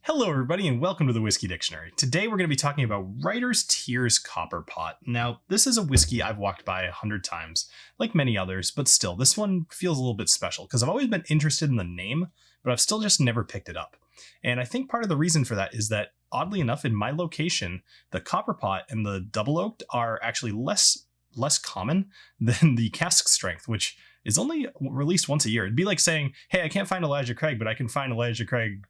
Hello, everybody, and welcome to the Whiskey Dictionary. Today, we're going to be talking about Writer's Tears Copper Pot. Now, this is a whiskey I've walked by 100 times, like many others, but still, this one feels a little bit special because I've always been interested in the name, but I've still just never picked it up. And I think part of the reason for that is that, oddly enough, in my location, the Copper Pot and the Double Oaked are actually less common than the cask strength, which is only released once a year. It'd be like saying, hey, I can't find Elijah Craig, but I can find Elijah Craig,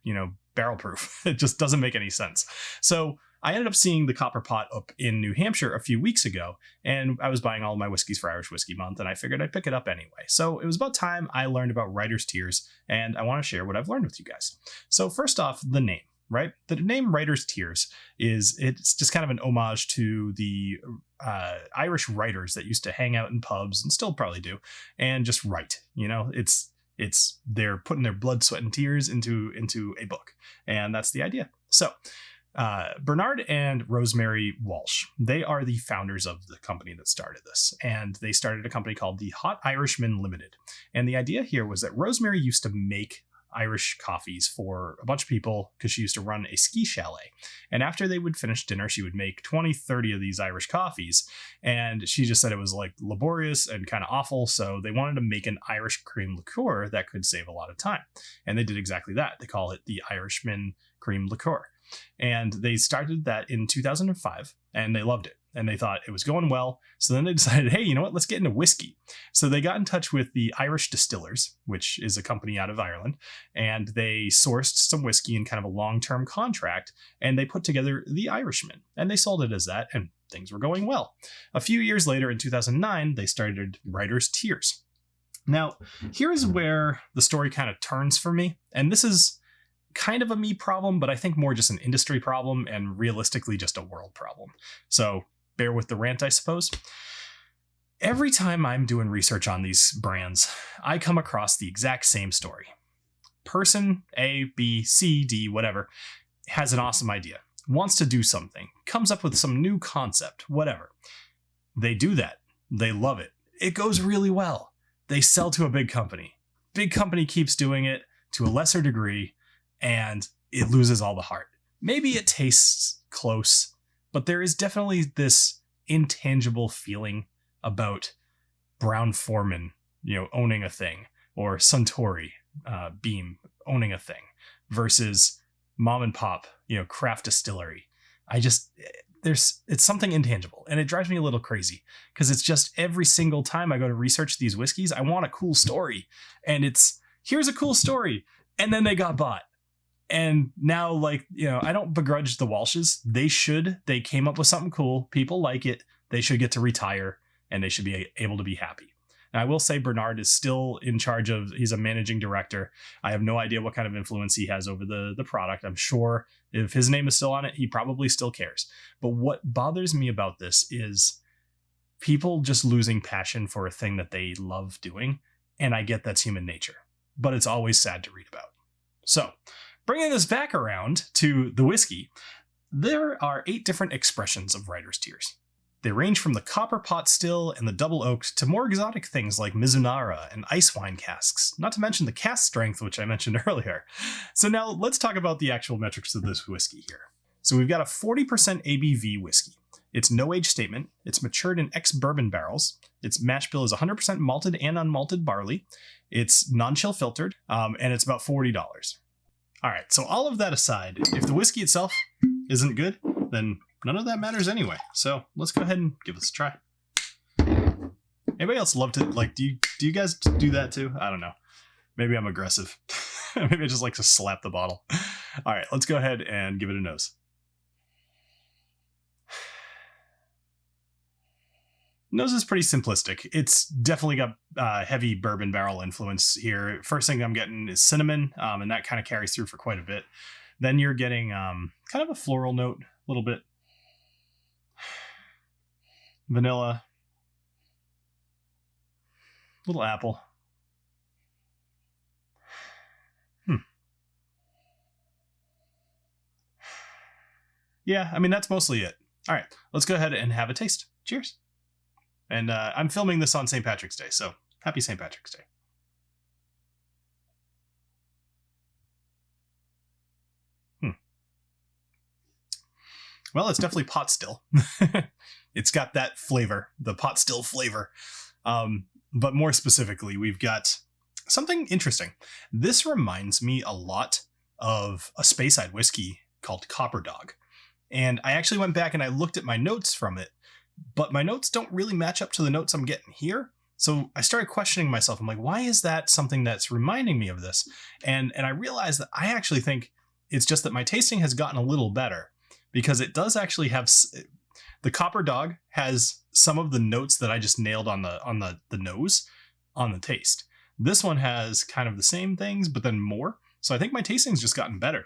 barrel proof. It just doesn't make any sense. So I ended up seeing the Copper Pot up in New Hampshire a few weeks ago, and I was buying all of my whiskeys for Irish Whiskey Month, and I figured I'd pick it up anyway. So it was about time I learned about Writer's Tears, and I want to share what I've learned with you guys. So first off, the name. Right? The name Writer's Tears it's just kind of an homage to the Irish writers that used to hang out in pubs and still probably do and just write. It's they're putting their blood, sweat, and tears into a book, and that's the idea. So Bernard and Rosemary Walsh, they are the founders of the company that started this, and they started a company called the Hot Irishman Limited. And the idea here was that Rosemary used to make Irish coffees for a bunch of people because she used to run a ski chalet. And after they would finish dinner, she would make 20, 30 of these Irish coffees. And she just said it was like laborious and kind of awful. So they wanted to make an Irish cream liqueur that could save a lot of time. And they did exactly that. They call it the Irishman Cream Liqueur. And they started that in 2005 and they loved it. And they thought it was going well. So then they decided, hey, you know what? Let's get into whiskey. So they got in touch with the Irish Distillers, which is a company out of Ireland. And they sourced some whiskey in kind of a long-term contract. And they put together the Irishman. And they sold it as that. And things were going well. A few years later, in 2009, they started Writer's Tears. Now, here's where the story kind of turns for me. And this is kind of a me problem, but I think more just an industry problem and realistically just a world problem. So bear with the rant, I suppose. Every time I'm doing research on these brands, I come across the exact same story. Person A, B, C, D, whatever, has an awesome idea, wants to do something, comes up with some new concept, whatever. They do that. They love it. It goes really well. They sell to a big company. Big company keeps doing it to a lesser degree, and it loses all the heart. Maybe it tastes close, but there is definitely this intangible feeling about Brown-Forman, owning a thing, or Suntory Beam owning a thing, versus mom and pop, craft distillery. It's something intangible, and it drives me a little crazy because it's just every single time I go to research these whiskeys, I want a cool story, and here's a cool story, and then they got bought. And now, I don't begrudge the Walshes. They came up with something cool. People like it. They should get to retire and they should be able to be happy. Now, I will say Bernard is still in charge he's a managing director. I have no idea what kind of influence he has over the product. I'm sure if his name is still on it, he probably still cares. But what bothers me about this is people just losing passion for a thing that they love doing. And I get that's human nature, but it's always sad to read about. So, bringing this back around to the whiskey, there are 8 different expressions of Writer's Tears. They range from the Copper Pot still and the Double Oaked to more exotic things like Mizunara and ice wine casks, not to mention the cask strength, which I mentioned earlier. So now let's talk about the actual metrics of this whiskey here. So we've got a 40% ABV whiskey. It's no age statement. It's matured in ex-bourbon barrels. Its mash bill is 100% malted and unmalted barley. It's non-chill filtered, and it's about $40. All right, so all of that aside, if the whiskey itself isn't good, then none of that matters anyway. So let's go ahead and give this a try. Anybody else love to, do you guys do that too? I don't know. Maybe I'm aggressive. Maybe I just like to slap the bottle. All right, let's go ahead and give it a nose. Nose is pretty simplistic. It's definitely got heavy bourbon barrel influence here. First thing I'm getting is cinnamon, and that kind of carries through for quite a bit. Then you're getting kind of a floral note, a little bit. Vanilla. Little apple. Yeah, that's mostly it. All right, let's go ahead and have a taste. Cheers. And I'm filming this on St. Patrick's Day, so happy St. Patrick's Day. Well, it's definitely pot still. It's got that flavor, the pot still flavor. But more specifically, we've got something interesting. This reminds me a lot of a Speyside whiskey called Copper Dog. And I actually went back and I looked at my notes from it, but my notes don't really match up to the notes I'm getting here. So I started questioning myself. I'm like, why is that something that's reminding me of this? And I realized that I actually think it's just that my tasting has gotten a little better, because it does actually have, the Copper Dog has some of the notes that I just nailed on the nose on the taste. This one has kind of the same things, but then more. So I think my tasting's just gotten better.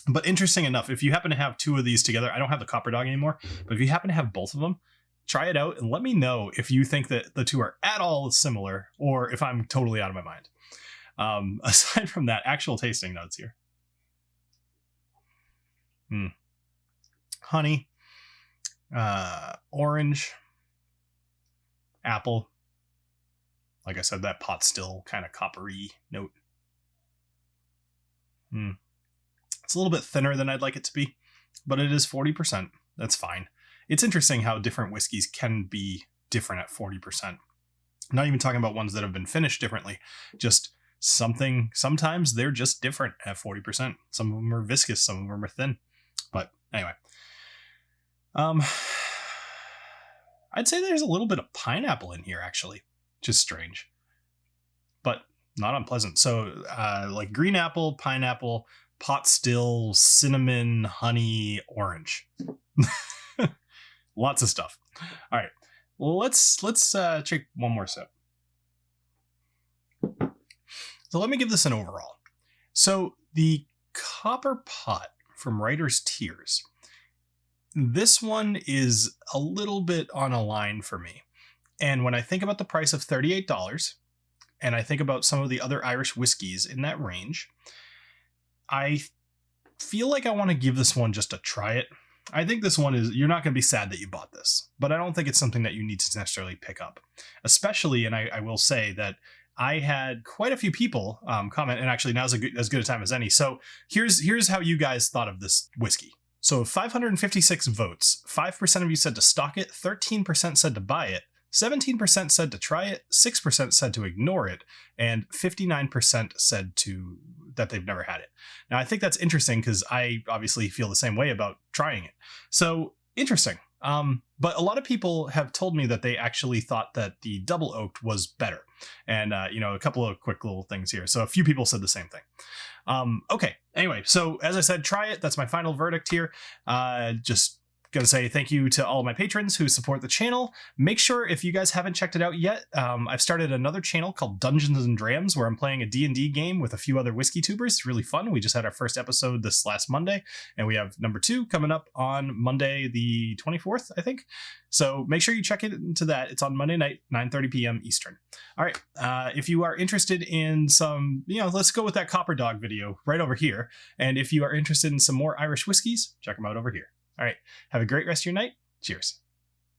But interesting enough, if you happen to have two of these together, I don't have the Copper Dog anymore, but if you happen to have both of them, try it out and let me know if you think that the two are at all similar or if I'm totally out of my mind. Aside from that, actual tasting notes here. Honey, orange, apple. Like I said, that pot still kind of coppery note. It's a little bit thinner than I'd like it to be, but it is 40%. That's fine. It's interesting how different whiskeys can be different at 40%. I'm not even talking about ones that have been finished differently. Just sometimes they're just different at 40%. Some of them are viscous, some of them are thin. But anyway. I'd say there's a little bit of pineapple in here, actually. Just strange. But not unpleasant. So like green apple, pineapple, pot still, cinnamon, honey, orange. Lots of stuff. All right, well, let's take one more sip. So let me give this an overall. So the Copper Pot from Writer's Tears. This one is a little bit on a line for me. And when I think about the price of $38, and I think about some of the other Irish whiskeys in that range, I feel like I want to give this one just a try it. I think this one is, you're not going to be sad that you bought this, but I don't think it's something that you need to necessarily pick up. Especially, and I will say that I had quite a few people comment, and actually now's as good a time as any. So here's how you guys thought of this whiskey. So 556 votes, 5% of you said to stock it, 13% said to buy it, 17% said to try it, 6% said to ignore it, and 59% said that they've never had it. Now, I think that's interesting because I obviously feel the same way about trying it. So interesting. But a lot of people have told me that they actually thought that the double oaked was better. And, a couple of quick little things here. So a few people said the same thing. Okay. Anyway, so as I said, try it. That's my final verdict here. Just going to say thank you to all my patrons who support the channel. Make sure, if you guys haven't checked it out yet, I've started another channel called Dungeons and Drams, where I'm playing a D&D game with a few other whiskey tubers. It's really fun. We just had our first episode this last Monday, and we have number 2 coming up on Monday the 24th, I think. So make sure you check into that. It's on Monday night, 9:30 p.m. Eastern. All right. If you are interested in some, let's go with that Copper Dog video right over here. And if you are interested in some more Irish whiskeys, check them out over here. All right. Have a great rest of your night. Cheers.